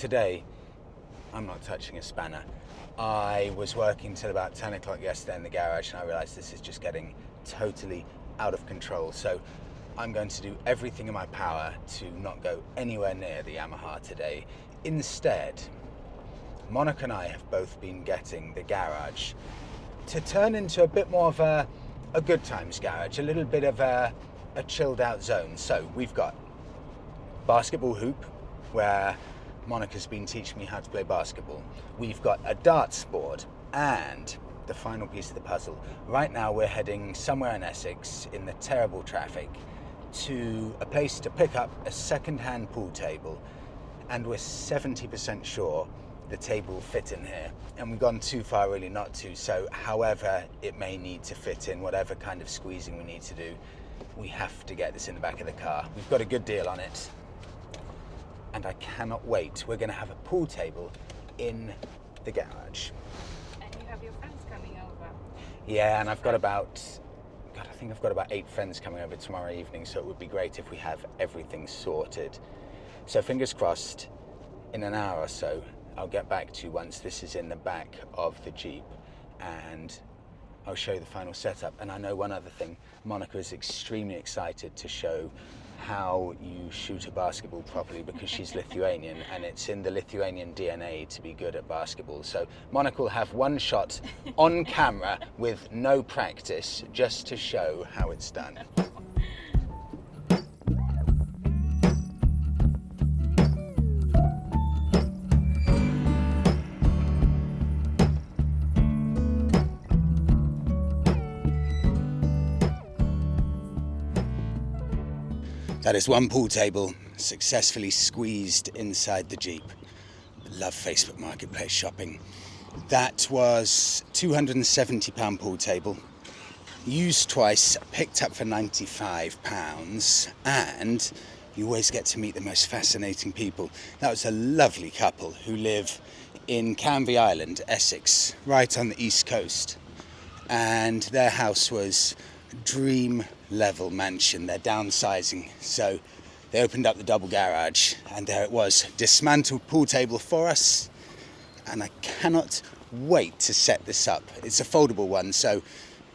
today, I'm not touching a spanner. I was working till about 10 o'clock yesterday in the garage, and I realized this is just getting totally out of control. So I'm going to do everything in my power to not go anywhere near the Yamaha today. Instead, Monica and I have both been getting the garage to turn into a bit more of a good times garage, a little bit of a chilled out zone. So we've got basketball hoop, where Monica's been teaching me how to play basketball. We've got a darts board, and the final piece of the puzzle. Right now we're heading somewhere in Essex in the terrible traffic to a place to pick up a second-hand pool table, and we're 70% sure the table will fit in here. And we've gone too far really not to, so however it may need to fit in, whatever kind of squeezing we need to do, we have to get this in the back of the car. We've got a good deal on it, and I cannot wait. We're going to have a pool table in the garage. And you have your friends coming over. Yeah, and I've got about, God, I think I've got about 8 friends coming over tomorrow evening, so it would be great if we have everything sorted. So fingers crossed, in an hour or so, I'll get back to you once this is in the back of the Jeep, and I'll show you the final setup. And I know one other thing, Monica is extremely excited to show how you shoot a basketball properly, because she's Lithuanian and it's in the Lithuanian DNA to be good at basketball. So Monica will have one shot on camera with no practice, just to show how it's done. That is one pool table successfully squeezed inside the Jeep. Love Facebook Marketplace shopping. That was £270 pool table, used twice, picked up for £95, and you always get to meet the most fascinating people. That was a lovely couple who live in Canvey Island, Essex, right on the east coast, and their house was dream level mansion. They're downsizing, so they opened up the double garage, and there it was, dismantled pool table for us, and I cannot wait to set this up. It's a foldable one, so it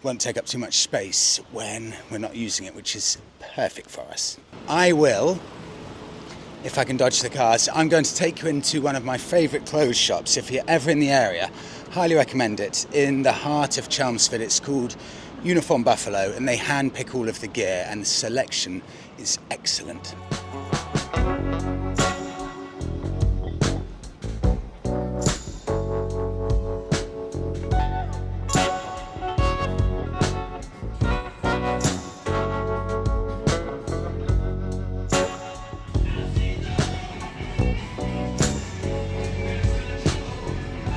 won't take up too much space when we're not using it, which is perfect for us. I will, if I can dodge the cars, I'm going to take you into one of my favourite clothes shops. If you're ever in the area, highly recommend it. In the heart of Chelmsford, it's called Uniform Buffalo, and they hand pick all of the gear, and the selection is excellent.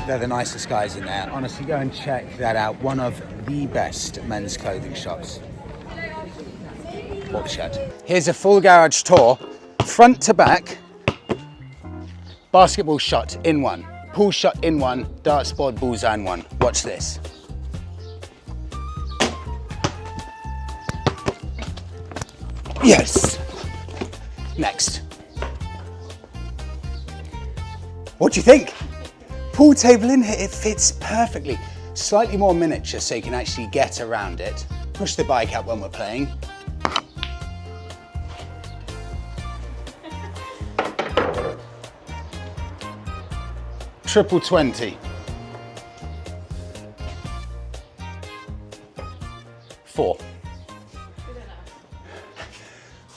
They're the nicest guys in there. Honestly, go and check that out. One of the best men's clothing shops. Watershed. Here's a full garage tour, front to back. Basketball shot in one, pool shot in one, darts board bullseye in one. Watch this. Yes. Next. What do you think? Pool table in here, it fits perfectly. Slightly more miniature so you can actually get around it. Push the bike out when we're playing. Triple 20. 4.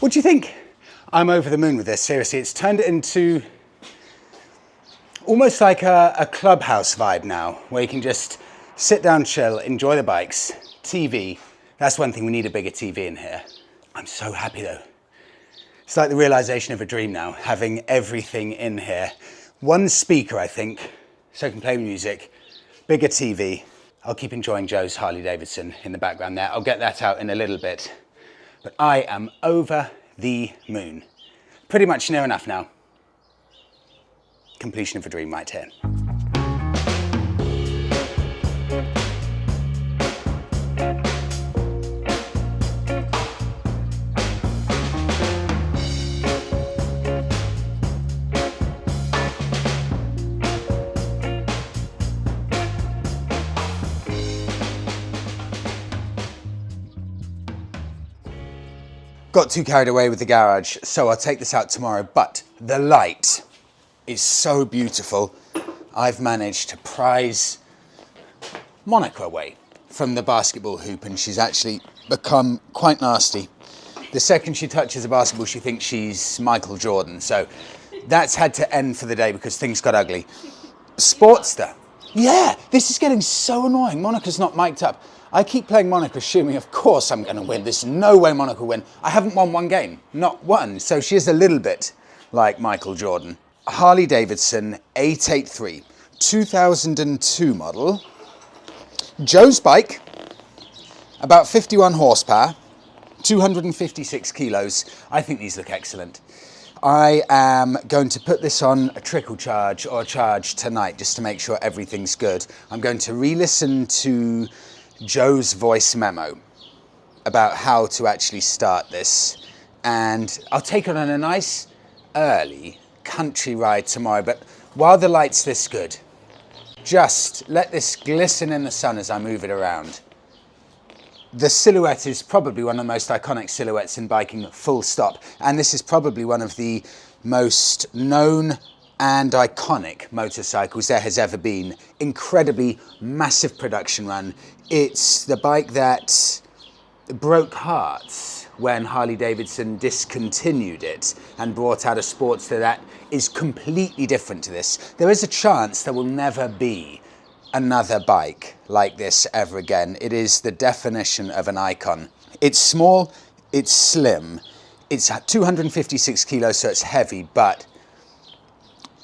What do you think? I'm over the moon with this, seriously. It's turned it into almost like a clubhouse vibe now, where you can just sit down, chill, enjoy the bikes, TV. That's one thing, we need a bigger TV in here. I'm so happy though. It's like the realization of a dream now, having everything in here. One speaker, I think, so I can play music, bigger TV. I'll keep enjoying Joe's Harley Davidson in the background there. I'll get that out in a little bit. But I am over the moon. Pretty much near enough now. Completion of a dream right here. got too carried away with the garage, so I'll take this out tomorrow. But the light is so beautiful. I've managed to prize Monica away from the basketball hoop, and she's actually become quite nasty. The second she touches a basketball, she thinks she's Michael Jordan. So that's had to end for the day because things got ugly. Sportster. Yeah, this is getting so annoying. Monica's not mic'd up. I keep playing Monica, assuming, of course, I'm going to win. There's no way Monica will win. I haven't won one game, not one. So she is a little bit like Michael Jordan. Harley Davidson 883, 2002 model. Joe's bike, about 51 horsepower, 256 kilos. I think these look excellent. I am going to put this on a trickle charge or a charge tonight just to make sure everything's good. I'm going to re-listen to Joe's voice memo about how to actually start this, and I'll take it on a nice early country ride tomorrow. But while the light's this good, just let this glisten in the sun as I move it around. The silhouette is probably one of the most iconic silhouettes in biking, full stop. And this is probably one of the most known and iconic motorcycles there has ever been. Incredibly massive production run. It's the bike that broke hearts when Harley Davidson discontinued it and brought out a Sportster that is completely different to this. There is a chance there will never be another bike like this ever again. It is the definition of an icon. It's small, it's slim, it's 256 kilos, so it's heavy, but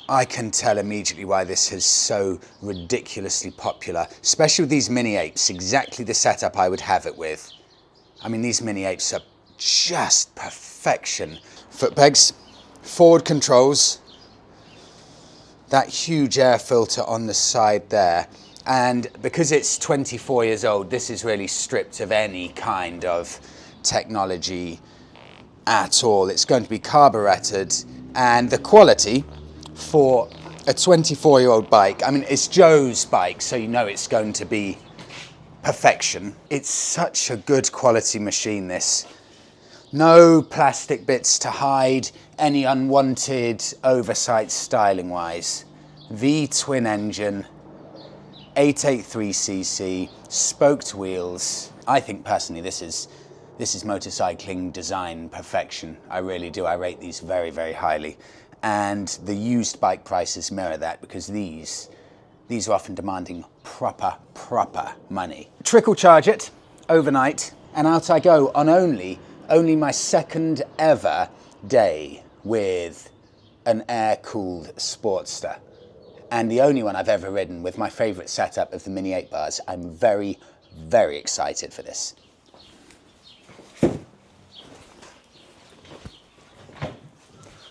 I can tell immediately why this is so ridiculously popular, especially with these mini apes, exactly the setup I would have it with. I mean, these mini apes are just perfection. Foot pegs, forward controls, that huge air filter on the side there. And because it's 24 years old, this is really stripped of any kind of technology at all. It's going to be carburetted, and the quality for a 24-year-old bike, I mean, it's Joe's bike, so you know it's going to be perfection. It's such a good quality machine, this. No plastic bits to hide any unwanted oversight styling-wise. V twin engine, 883cc, spoked wheels. I think personally this is motorcycling design perfection. I really do. I rate these very, very highly. And the used bike prices mirror that, because these are often demanding proper money. Trickle charge it overnight, and out I go on only my second ever day with an air-cooled Sportster, and the only one I've ever ridden with my favourite setup of the Mini 8 bars. I'm very, very excited for this.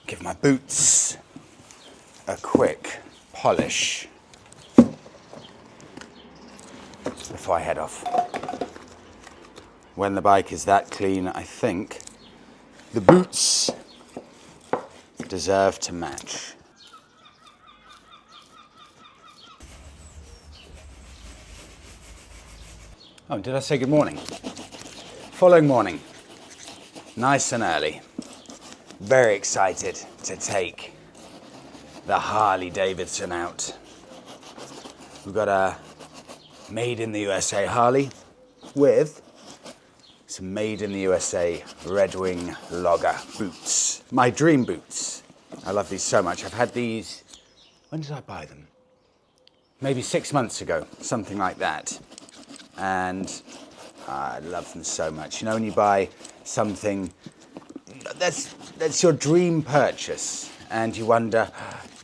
Give my boots a quick polish before I head off. When the bike is that clean, I think the boots deserve to match. Oh, did I say good morning? Following morning, nice and early. Very excited to take the Harley Davidson out. We've got a made in the USA Harley with some made in the USA Red Wing Logger boots. My dream boots. I love these so much. I've had these, when did I buy them? Maybe 6 months ago, something like that. And I love them so much. You know, when you buy something that's your dream purchase, and you wonder,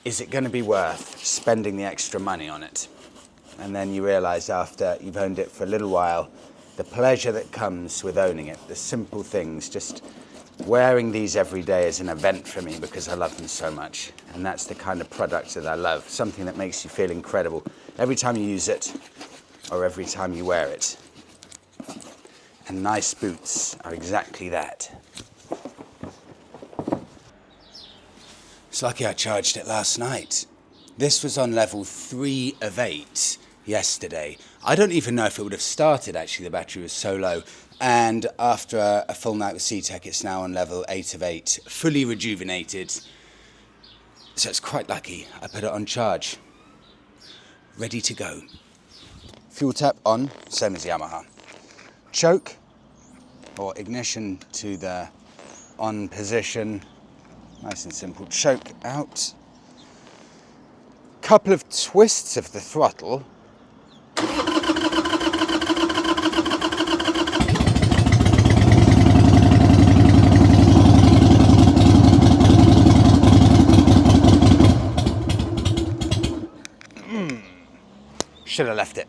is it going to be worth spending the extra money on it? And then you realize after you've owned it for a little while, the pleasure that comes with owning it, the simple things. Just wearing these every day is an event for me because I love them so much. And that's the kind of product that I love, something that makes you feel incredible every time you use it or every time you wear it. And nice boots are exactly that. It's lucky I charged it last night. This was on level 3 of 8, yesterday. I don't even know if it would have started, actually. The battery was so low. And after a full night with C-Tech, it's now on level 8 of 8, fully rejuvenated. So it's quite lucky. I put it on charge, ready to go. Fuel tap on, same as Yamaha. Choke or ignition to the on position, nice and simple. Choke out. Couple of twists of the throttle. Should have left it.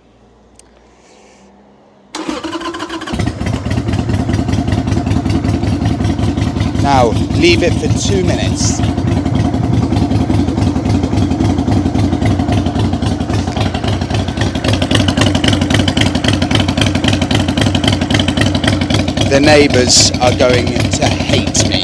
Now leave it for 2 minutes. The neighbours are going to hate me.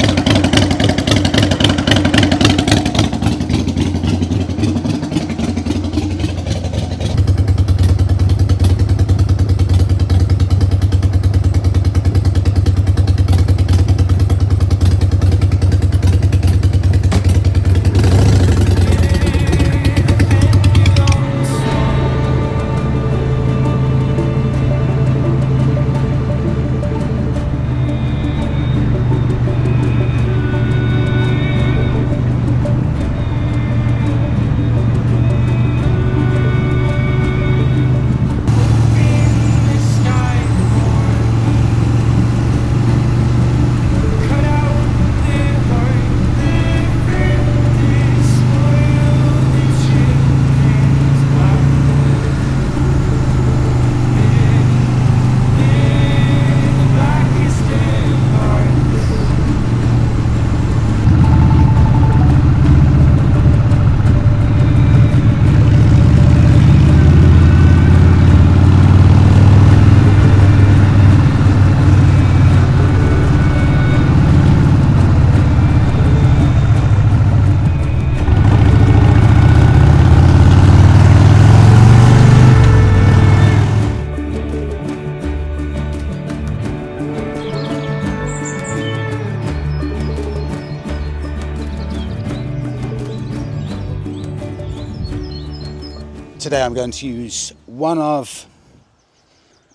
Today I'm going to use one of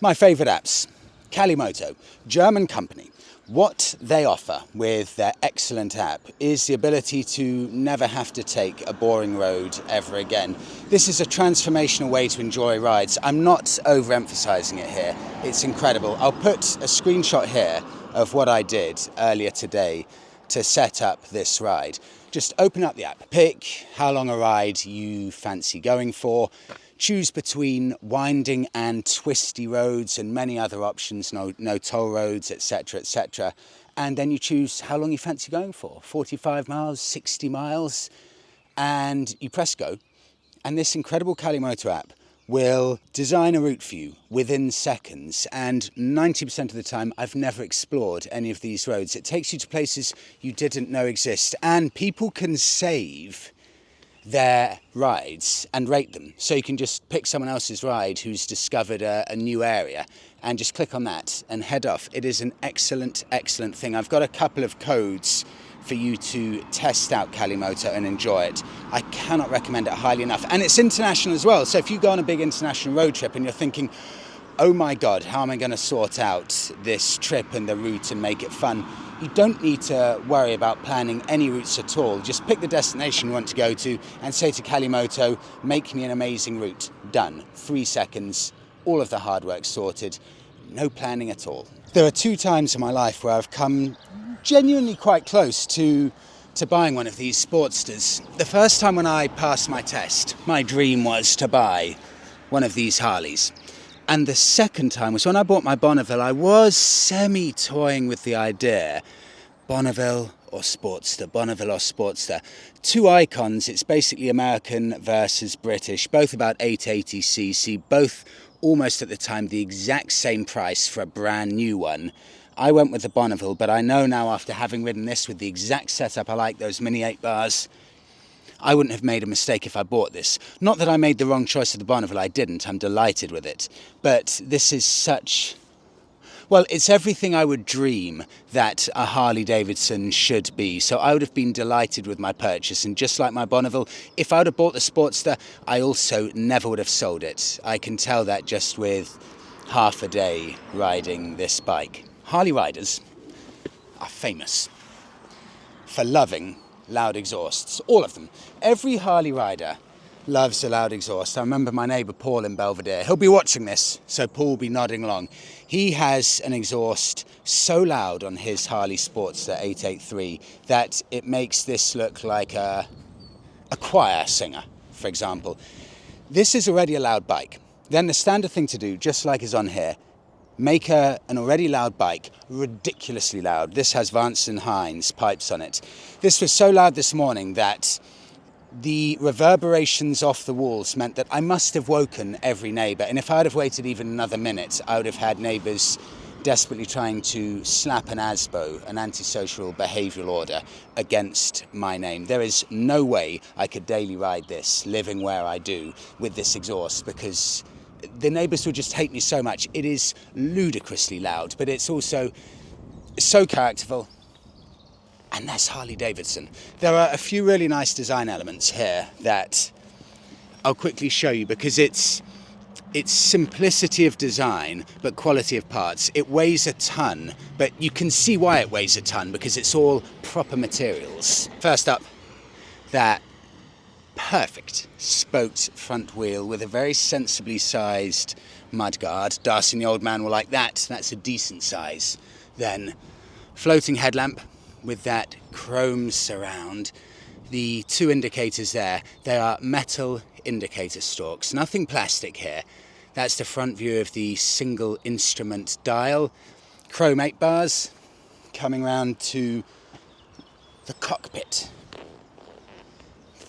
my favourite apps, Calimoto, German company. What they offer with their excellent app is the ability to never have to take a boring road ever again. This is a transformational way to enjoy rides. I'm not overemphasizing it here. It's incredible. I'll put a screenshot here of what I did earlier today to set up this ride. Just open up the app, pick how long a ride you fancy going for, choose between winding and twisty roads and many other options, no toll roads, etc., etc. And then you choose how long you fancy going for, 45 miles, 60 miles, and you press go. And this incredible Calimoto app will design a route for you within seconds, and 90% of the time I've never explored any of these roads. It takes you to places you didn't know exist, and people can save their rides and rate them. So you can just pick someone else's ride who's discovered a new area and just click on that and head off. It is an excellent, excellent thing. I've got a couple of codes for you to test out Calimoto and enjoy it. I cannot recommend it highly enough. And it's international as well. So if you go on a big international road trip and you're thinking, oh my God, how am I going to sort out this trip and the route and make it fun? You don't need to worry about planning any routes at all. Just pick the destination you want to go to and say to Calimoto, make me an amazing route. Done. 3 seconds, all of the hard work sorted, no planning at all. There are 2 times in my life where I've come genuinely quite close to buying one of these Sportsters. The first time when I passed my test, my dream was to buy one of these Harleys. And the second time was when I bought my Bonneville. I was semi-toying with the idea, Bonneville or Sportster, Bonneville or Sportster. 2 icons, it's basically American versus British, both about 880cc, both almost at the time the exact same price for a brand new one. I went with the Bonneville, but I know now after having ridden this with the exact setup I like, those mini 8 bars, I wouldn't have made a mistake if I bought this. Not that I made the wrong choice of the Bonneville, I didn't. I'm delighted with it. But this is such... Well, it's everything I would dream that a Harley Davidson should be. So I would have been delighted with my purchase. And just like my Bonneville, if I would have bought the Sportster, I also never would have sold it. I can tell that just with half a day riding this bike. Harley riders are famous for loving loud exhausts. All of them. Every Harley rider loves a loud exhaust. I remember my neighbour Paul in Belvedere. He'll be watching this, so Paul will be nodding along. He has an exhaust so loud on his Harley Sportster 883 that it makes this look like a choir singer, for example. This is already a loud bike. Then the standard thing to do, just like is on here, make an already loud bike ridiculously loud. This has Vance and Hines pipes on it. This was so loud this morning that the reverberations off the walls meant that I must have woken every neighbour. And if I'd have waited even another minute, I would have had neighbours desperately trying to slap an ASBO, an antisocial behavioural order, against my name. There is no way I could daily ride this, living where I do, with this exhaust, because the neighbours would just hate me so much. It is ludicrously loud, but it's also so characterful. And that's Harley Davidson. There are a few really nice design elements here that I'll quickly show you, because it's simplicity of design but quality of parts. It weighs a ton, but you can see why it weighs a ton, because it's all proper materials. First up, that perfect spoked front wheel with a very sensibly sized mudguard. Darcy and the old man were like, that's a decent size. Then floating headlamp with that chrome surround. The two indicators there, they are metal indicator stalks, nothing plastic here. That's the front view of the single instrument dial. Chrome 8 bars coming round to the cockpit.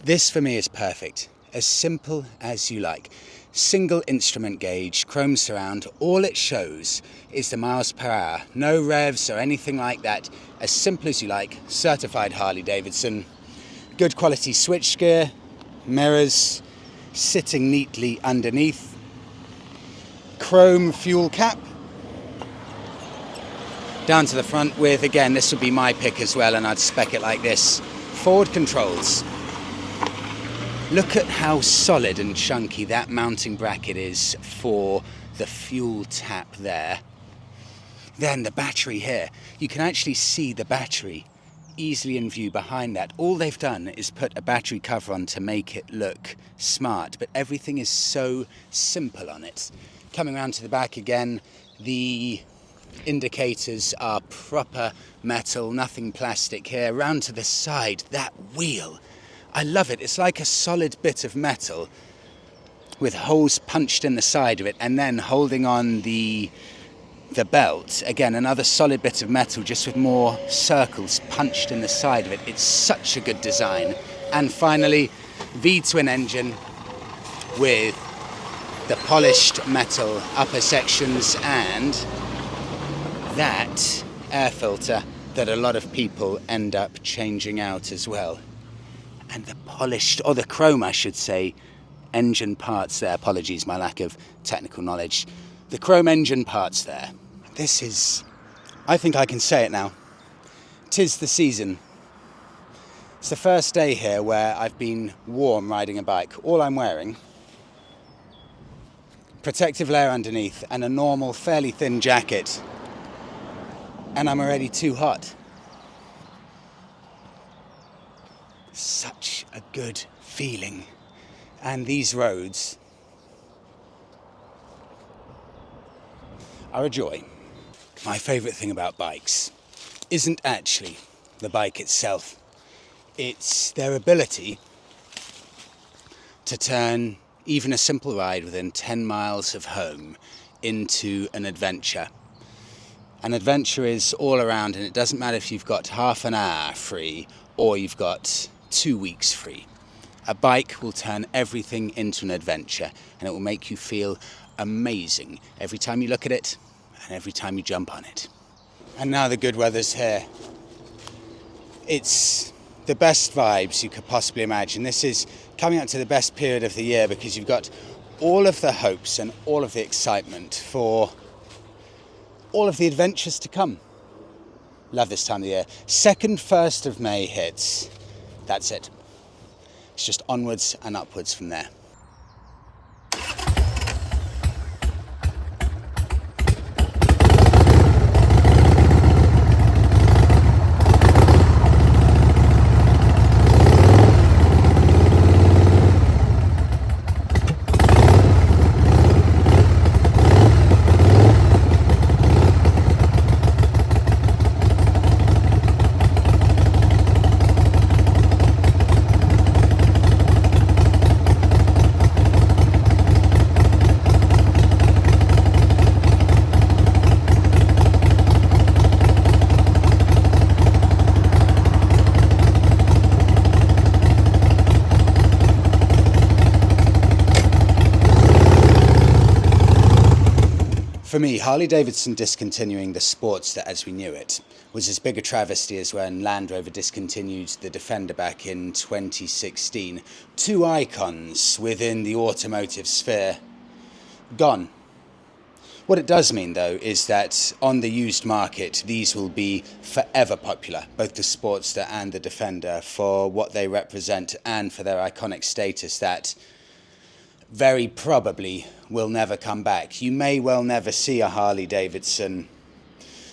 This for me is perfect, as simple as you like. Single instrument gauge, chrome surround, all it shows is the miles per hour. No revs or anything like that. As simple as you like, certified Harley Davidson. Good quality switchgear, mirrors, sitting neatly underneath. Chrome fuel cap. Down to the front with, again, this would be my pick as well, and I'd spec it like this. Forward controls. Look at how solid and chunky that mounting bracket is for the fuel tap there. Then the battery here. You can actually see the battery easily in view behind that. All they've done is put a battery cover on to make it look smart, but everything is so simple on it. Coming around to the back again, the indicators are proper metal, nothing plastic here. Round to the side, that wheel. I love it. It's like a solid bit of metal with holes punched in the side of it, and then holding on the belt. Again, another solid bit of metal just with more circles punched in the side of it. It's such a good design. And finally, V-twin engine with the polished metal upper sections and that air filter that a lot of people end up changing out as well. And the polished, or the chrome I should say, engine parts there. Apologies, my lack of technical knowledge. The chrome engine parts there. This is, I think I can say it now, 'tis the season. It's the first day here where I've been warm riding a bike. All I'm wearing, protective layer underneath and a normal, fairly thin jacket. And I'm already too hot. Such a good feeling. And these roads are a joy. My favourite thing about bikes isn't actually the bike itself. It's their ability to turn even a simple ride within 10 miles of home into an adventure. An adventure is all around, and it doesn't matter if you've got half an hour free or you've got 2 weeks free. A bike will turn everything into an adventure, and it will make you feel amazing every time you look at it and every time you jump on it. And now the good weather's here. It's the best vibes you could possibly imagine. This is coming up to the best period of the year because you've got all of the hopes and all of the excitement for all of the adventures to come. Love this time of the year. 1st of May hits. That's it. It's just onwards and upwards from there. For me, Harley Davidson discontinuing the Sportster as we knew it was as big a travesty as when Land Rover discontinued the Defender back in 2016. Two icons within the automotive sphere gone. What it does mean, though, is that on the used market, these will be forever popular, both the Sportster and the Defender, for what they represent and for their iconic status that very probably will never come back. You may well never see a Harley Davidson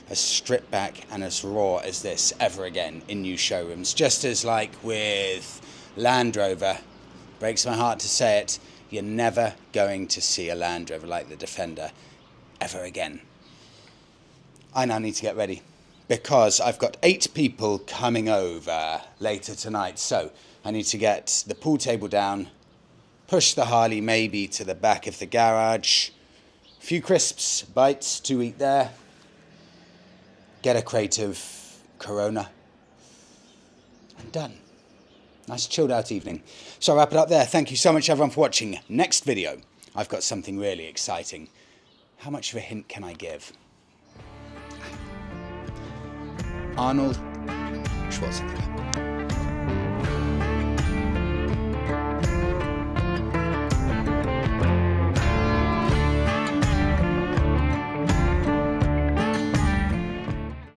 as stripped back and as raw as this ever again in new showrooms. Just as like with Land Rover, breaks my heart to say it, you're never going to see a Land Rover like the Defender ever again. I now need to get ready because I've got 8 people coming over later tonight. So I need to get the pool table down, push the Harley maybe to the back of the garage, a few crisps, bites to eat there, get a crate of Corona, and done. Nice chilled out evening. So I'll wrap it up there. Thank you so much everyone for watching. Next video, I've got something really exciting. How much of a hint can I give? Arnold Schwarzenegger.